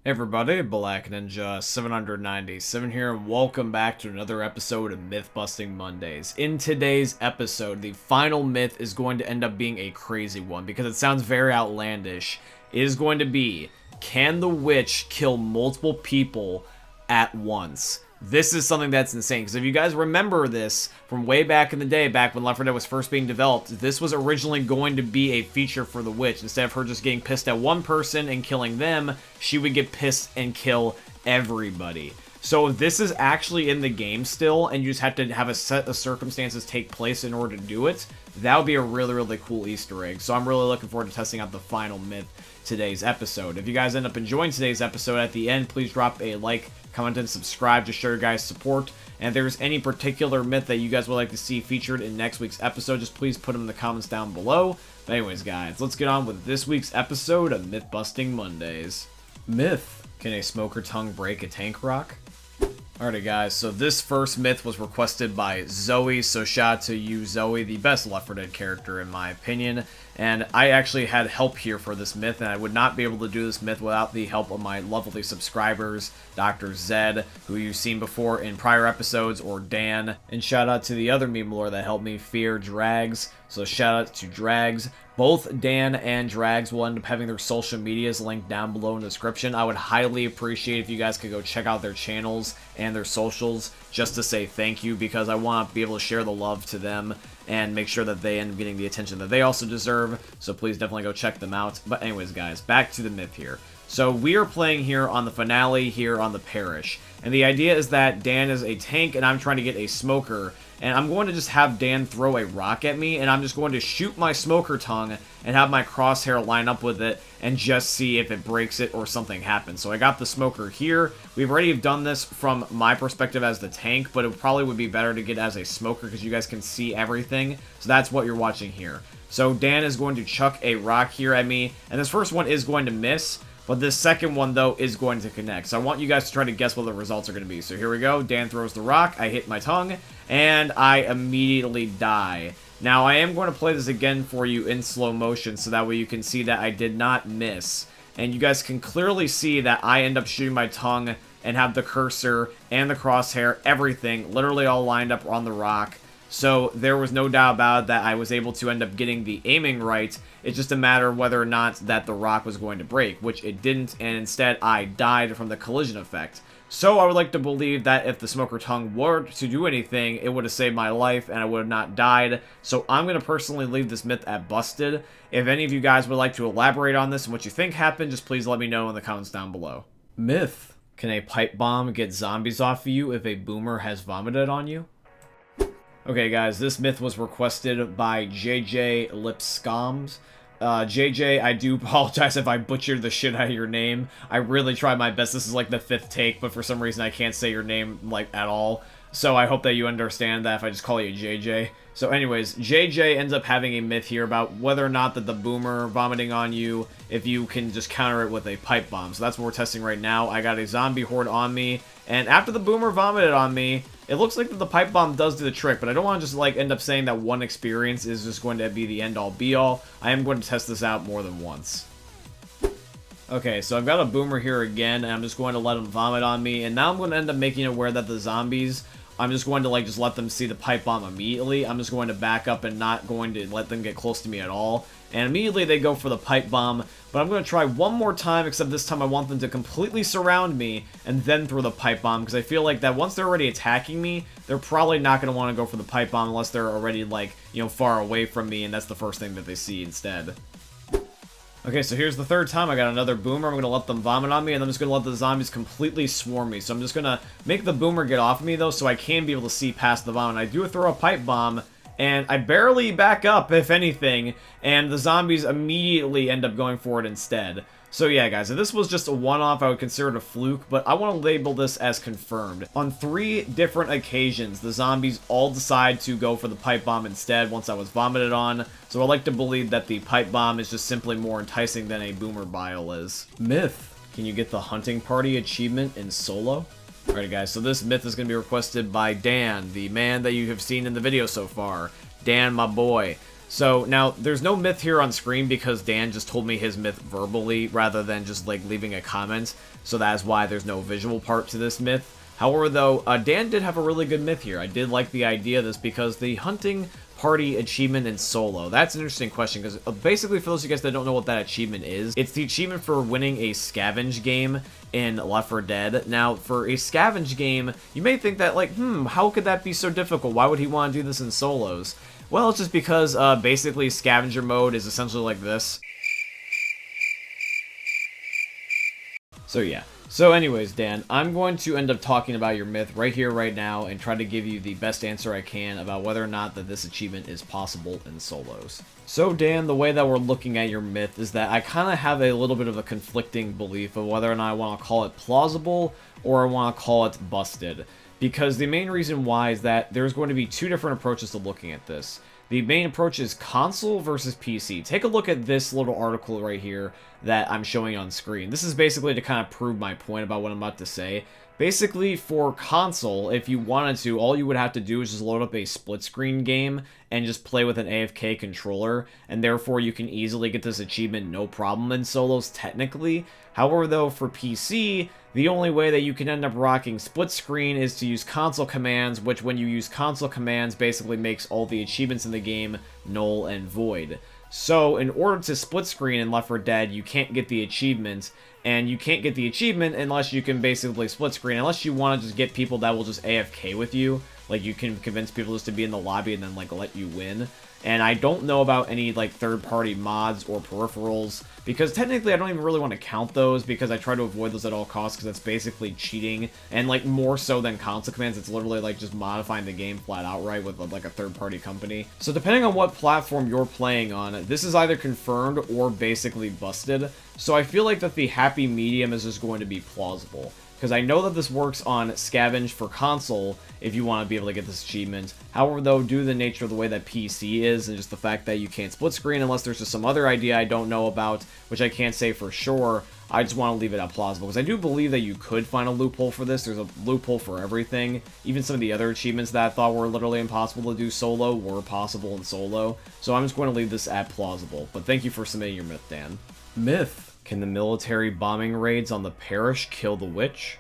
Hey everybody, Black Ninja 797 here, and welcome back to another episode of Myth Busting Mondays. In today's episode, the final myth is going to end up being a crazy one because it sounds very outlandish. It is going to be, can the witch kill multiple people at once? This is something that's insane, because if you guys remember this from way back in the day, back when Left 4 Dead was first being developed, this was originally going to be a feature for the witch. Instead of her just getting pissed at one person and killing them, she would get pissed and kill everybody. So this is actually in the game still, and you just have to have a set of circumstances take place in order to do it. That would be a really, really cool Easter egg. So I'm really looking forward to testing out the final myth today's episode. If you guys end up enjoying today's episode, at the end, please drop a like, comment, and subscribe to show your guys' support. And if there's any particular myth that you guys would like to see featured in next week's episode, just please put them in the comments down below. But anyways, guys, let's get on with this week's episode of Myth Busting Mondays. Myth: can a smoker tongue break a tank rock? Alrighty guys, so this first myth was requested by Zoe, so shout out to you, Zoe, the best Left 4 Dead character in my opinion. And I actually had help here for this myth, and I would not be able to do this myth without the help of my lovely subscribers, Dr. Zed, who you've seen before in prior episodes, or Dan. And shout out to the other meme lore that helped me, Fear Drags. So shout out to Drags. Both Dan and Drags will end up having their social medias linked down below in the description. I would highly appreciate if you guys could go check out their channels and their socials just to say thank you, because I want to be able to share the love to them and make sure that they end up getting the attention that they also deserve. So please definitely go check them out. But anyways, guys, back to the myth here. So we are playing here on the finale here on the Parish. And the idea is that Dan is a tank and I'm trying to get a smoker. And I'm going to just have Dan throw a rock at me, and I'm just going to shoot my smoker tongue and have my crosshair line up with it and just see if it breaks it or something happens. So I got the smoker here. We've already done this from my perspective as the tank, but it probably would be better to get as a smoker because you guys can see everything. So that's what you're watching here. So Dan is going to chuck a rock here at me, and this first one is going to miss. But this second one, though, is going to connect. So I want you guys to try to guess what the results are going to be. So here we go. Dan throws the rock. I hit my tongue. And I immediately die. Now, I am going to play this again for you in slow motion. So that way you can see that I did not miss. And you guys can clearly see that I end up shooting my tongue and have the cursor and the crosshair, everything, literally all lined up on the rock. So there was no doubt about it that I was able to end up getting the aiming right. It's just a matter of whether or not that the rock was going to break, which it didn't, and instead I died from the collision effect. So I would like to believe that if the smoker tongue were to do anything, it would have saved my life and I would have not died. So I'm going to personally leave this myth at busted. If any of you guys would like to elaborate on this and what you think happened, just please let me know in the comments down below. Myth: can a pipe bomb get zombies off of you if a boomer has vomited on you? Okay, guys, this myth was requested by JJ Lipscombs. JJ, I do apologize if I butchered the shit out of your name. I really tried my best. This is like the 5th take, but for some reason I can't say your name, like, at all. So I hope that you understand that if I just call you JJ. So anyways, JJ ends up having a myth here about whether or not that the boomer vomiting on you, if you can just counter it with a pipe bomb. So that's what we're testing right now. I got a zombie horde on me, and after the boomer vomited on me, it looks like that the pipe bomb does do the trick, but I don't want to just like end up saying that one experience is just going to be the end-all be-all. I am going to test this out more than once. Okay, so I've got a boomer here again, and I'm just going to let him vomit on me, and now I'm going to end up making it aware that the zombies, I'm just going to like just let them see the pipe bomb immediately. I'm just going to back up and not going to let them get close to me at all. And immediately they go for the pipe bomb, but I'm going to try one more time, except this time I want them to completely surround me and then throw the pipe bomb, because I feel like that once they're already attacking me, they're probably not going to want to go for the pipe bomb unless they're already, like, you know, far away from me, and that's the first thing that they see instead. Okay, so here's the third time. I got another boomer. I'm going to let them vomit on me, and I'm just going to let the zombies completely swarm me. So I'm just going to make the boomer get off of me, though, so I can be able to see past the vomit. I do throw a pipe bomb, and I barely back up, if anything, and the zombies immediately end up going for it instead. So yeah, guys, if this was just a one-off, I would consider it a fluke, but I want to label this as confirmed. On 3 different occasions, the zombies all decide to go for the pipe bomb instead once I was vomited on, so I like to believe that the pipe bomb is just simply more enticing than a boomer bile is. Myth: can you get the hunting party achievement in solo? Alright guys, so this myth is going to be requested by Dan, the man that you have seen in the video so far. Dan, my boy. So now there's no myth here on screen because Dan just told me his myth verbally rather than just like leaving a comment. So that's why there's no visual part to this myth. However, though, Dan did have a really good myth here. I did like the idea of this because the hunting party achievement in solo. That's an interesting question because basically for those of you guys that don't know what that achievement is, it's the achievement for winning a scavenge game in Left 4 Dead. Now, for a scavenge game, you may think that like, how could that be so difficult? Why would he want to do this in solos? Well, it's just because basically scavenger mode is essentially like this. So yeah. So anyways, Dan, I'm going to end up talking about your myth right here, right now, and try to give you the best answer I can about whether or not that this achievement is possible in solos. So Dan, the way that we're looking at your myth is that I kind of have a little bit of a conflicting belief of whether or not I want to call it plausible or I want to call it busted. Because the main reason why is that there's going to be two different approaches to looking at this. The main approach is console versus PC. Take a look at this little article right here that I'm showing on screen. This is basically to kind of prove my point about what I'm about to say. Basically, for console, if you wanted to, all you would have to do is just load up a split-screen game and just play with an AFK controller, and therefore you can easily get this achievement no problem in solos, technically. However, though, for PC, the only way that you can end up rocking split-screen is to use console commands, which when you use console commands basically makes all the achievements in the game null and void. So, in order to split screen in Left 4 Dead, you can't get the achievement, and you can't get the achievement unless you can basically split screen, unless you want to just get people that will just AFK with you. Like, you can convince people just to be in the lobby and then, like, let you win. And I don't know about any, like, third-party mods or peripherals, because technically I don't even really want to count those, because I try to avoid those at all costs, because that's basically cheating, and, like, more so than console commands, it's literally, like, just modifying the game flat outright with, like, a third-party company. So depending on what platform you're playing on, this is either confirmed or basically busted, so I feel like that the happy medium is just going to be plausible. Because I know that this works on Scavenge for console if you want to be able to get this achievement. However, though, due to the nature of the way that PC is and just the fact that you can't split screen unless there's just some other idea I don't know about, which I can't say for sure, I just want to leave it at plausible. Because I do believe that you could find a loophole for this. There's a loophole for everything. Even some of the other achievements that I thought were literally impossible to do solo were possible in solo. So I'm just going to leave this at plausible. But thank you for submitting your myth, Dan. Myth. Can the military bombing raids on the Parish kill the witch?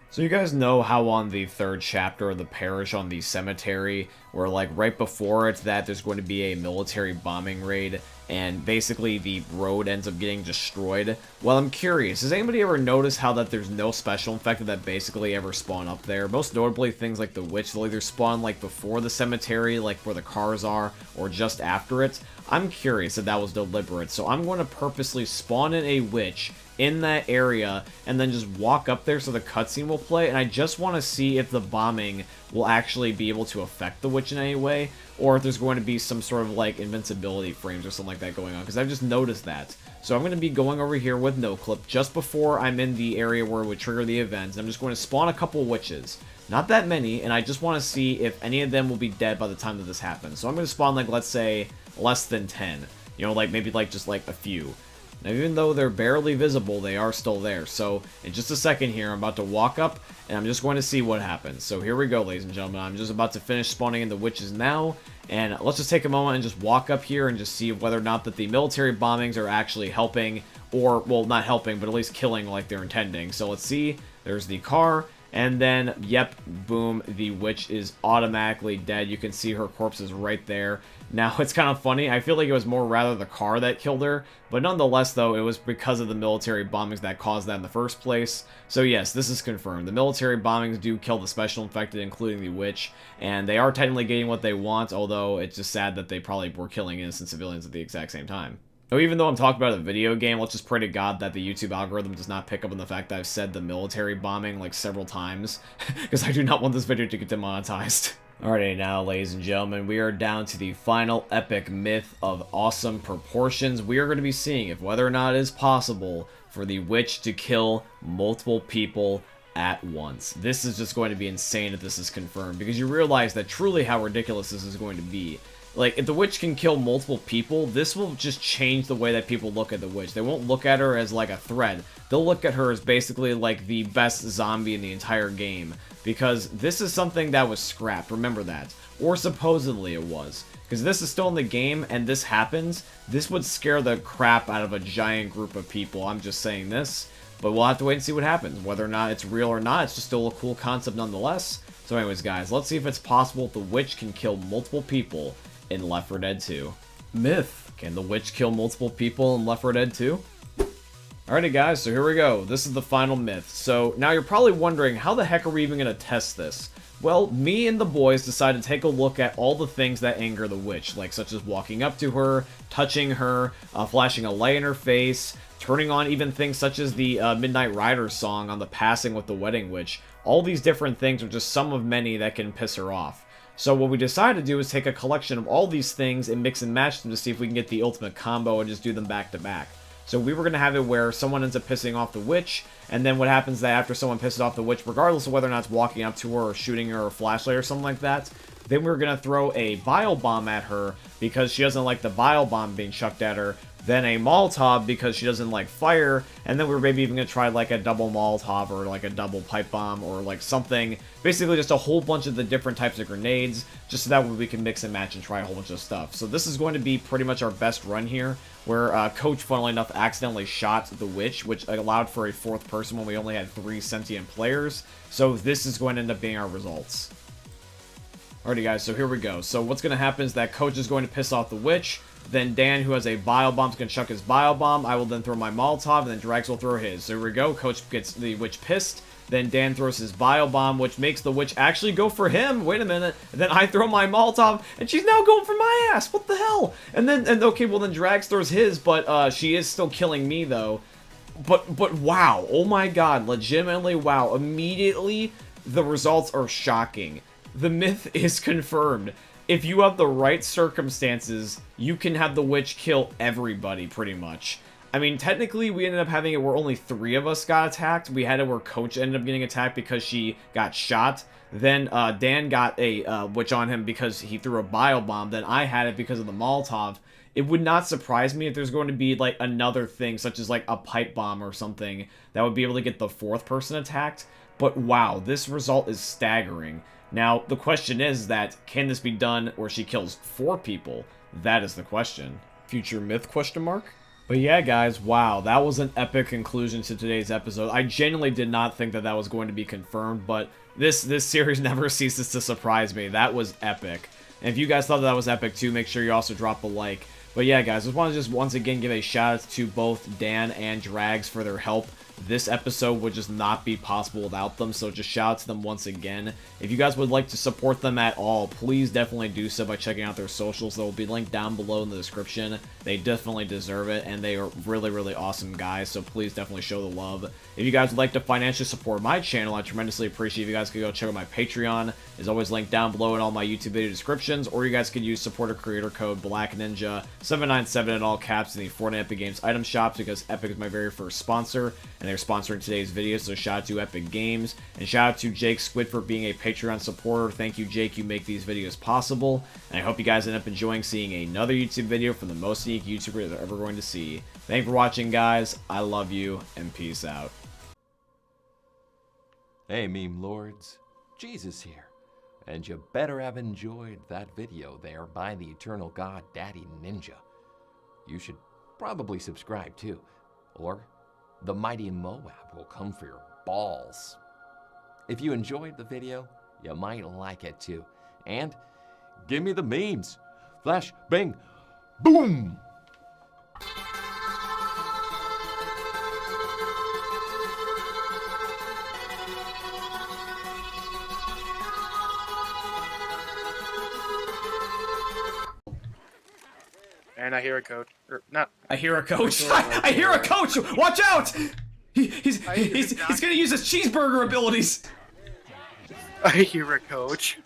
So you guys know how on the third chapter of the Parish on the cemetery, where like right before it that there's going to be a military bombing raid, and basically the road ends up getting destroyed? Well, I'm curious, has anybody ever noticed how that there's no special infected that basically ever spawn up there? Most notably things like the witch, they'll either spawn like before the cemetery, like where the cars are, or just after it. I'm curious if that was deliberate, so I'm going to purposely spawn in a witch in that area and then just walk up there so the cutscene will play, and I just want to see if the bombing will actually be able to affect the witch in any way, or if there's going to be some sort of like invincibility frames or something like that going on, because I've just noticed that. So I'm going to be going over here with NoClip just before I'm in the area where it would trigger the events. I'm just going to spawn a couple witches. Not that many, and I just want to see if any of them will be dead by the time that this happens. So I'm going to spawn like, let's say, less than 10. You know, like maybe like just like a few. Now, even though they're barely visible, they are still there. So, in just a second here, I'm about to walk up, and I'm just going to see what happens. So, here we go, ladies and gentlemen. I'm just about to finish spawning in the witches now, and let's just take a moment and just walk up here and just see whether or not that the military bombings are actually helping, or, well, not helping, but at least killing like they're intending. So, let's see. There's the car. And then, yep, boom, the witch is automatically dead. You can see her corpse is right there. Now, it's kind of funny. I feel like it was more rather the car that killed her. But nonetheless, though, it was because of the military bombings that caused that in the first place. So yes, this is confirmed. The military bombings do kill the special infected, including the witch. And they are technically getting what they want, although it's just sad that they probably were killing innocent civilians at the exact same time. So even though I'm talking about a video game, let's just pray to God that the YouTube algorithm does not pick up on the fact that I've said the military bombing like several times, because I do not want this video to get demonetized. Alrighty now, ladies and gentlemen, we are down to the final epic myth of awesome proportions. We are going to be seeing if whether or not it is possible for the witch to kill multiple people at once. This is just going to be insane if this is confirmed, because you realize that truly how ridiculous this is going to be Like, if the witch can kill multiple people, this will just change the way that people look at the witch. They won't look at her as, like, a threat. They'll look at her as basically, like, the best zombie in the entire game. Because this is something that was scrapped, remember that. Or supposedly it was. Because this is still in the game, and this happens, this would scare the crap out of a giant group of people. I'm just saying this. But we'll have to wait and see what happens. Whether or not it's real or not, it's just still a cool concept nonetheless. So anyways, guys, let's see if it's possible the witch can kill multiple people in Left 4 Dead 2. Myth. Can the witch kill multiple people in Left 4 Dead 2? Alrighty guys, so here we go. This is the final myth. So now you're probably wondering, how the heck are we even going to test this? Well, me and the boys decided to take a look at all the things that anger the witch, like such as walking up to her, touching her, flashing a light in her face, turning on even things such as the Midnight Rider song on the passing with the wedding witch. All these different things are just some of many that can piss her off. So what we decided to do is take a collection of all these things and mix and match them to see if we can get the ultimate combo and just do them back to back. So we were going to have it where someone ends up pissing off the witch, and then what happens that after someone pisses off the witch, regardless of whether or not it's walking up to her or shooting her or a flashlight or something like that, then we were going to throw a bile bomb at her because she doesn't like the bile bomb being chucked at her, then a Molotov because she doesn't like fire, and then we were maybe even going to try like a double Molotov or like a double pipe bomb or like something. Basically just a whole bunch of the different types of grenades, just so that way we can mix and match and try a whole bunch of stuff. So this is going to be pretty much our best run here, where Coach, funnily enough, accidentally shot the witch, which allowed for a fourth person when we only had 3 sentient players. So this is going to end up being our results. Alrighty guys, so here we go. So what's going to happen is that Coach is going to piss off the witch. Then Dan, who has a bile bomb, is going to chuck his bile bomb. I will then throw my Molotov, and then Drax will throw his. So here we go. Coach gets the witch pissed. Then Dan throws his bile bomb, which makes the witch actually go for him. Wait a minute. And then I throw my Molotov, and she's now going for my ass. What the hell? And okay, well then Drax throws his, but she is still killing me though. But wow. Oh my god. Legitimately wow. Immediately, the results are shocking. The myth is confirmed. If you have the right circumstances, you can have the witch kill everybody, pretty much. I mean, technically, we ended up having it where only 3 of us got attacked. We had it where Coach ended up getting attacked because she got shot. Then Dan got a witch on him because he threw a bile bomb. Then I had it because of the Molotov. It would not surprise me if there's going to be, like, another thing, such as, like, a pipe bomb or something, that would be able to get the 4th person attacked. But, wow, this result is staggering. Now, the question is that, can this be done where she kills 4 people? That is the question. Future myth, question mark? But yeah, guys, wow, that was an epic conclusion to today's episode. I genuinely did not think that that was going to be confirmed, but this series never ceases to surprise me. That was epic. And if you guys thought that was epic too, make sure you also drop a like. But yeah, guys, I just want to once again give a shout out to both Dan and Drags for their help. This episode would just not be possible without them, so just shout out to them once again. If you guys would like to support them at all, please definitely do so by checking out their socials. They will be linked down below in the description. They definitely deserve it, and they are really, really awesome guys, so please definitely show the love. If you guys would like to financially support my channel, I tremendously appreciate if you guys could go check out my Patreon. It's always linked down below in all my YouTube video descriptions, or you guys could use supporter creator code BlackNinja797 in all caps in the Fortnite Epic Games item shops, because Epic is my very first sponsor, and they're sponsoring today's video, so shout out to Epic Games, and shout out to Jake Squid for being a Patreon supporter. Thank you, Jake, you make these videos possible, and I hope you guys end up enjoying seeing another YouTube video from the most unique YouTuber they're ever going to see. Thank you for watching, guys. I love you, and peace out. Hey, meme lords, Jesus here, and you better have enjoyed that video there by the eternal god Daddy Ninja. You should probably subscribe too, or the mighty Moab will come for your balls. If you enjoyed the video, you might like it too. And give me the memes. Flash, bang, boom! And I hear a coach. Or not. I hear a coach. I hear a coach. Watch out! He's gonna use his cheeseburger abilities. I hear a coach.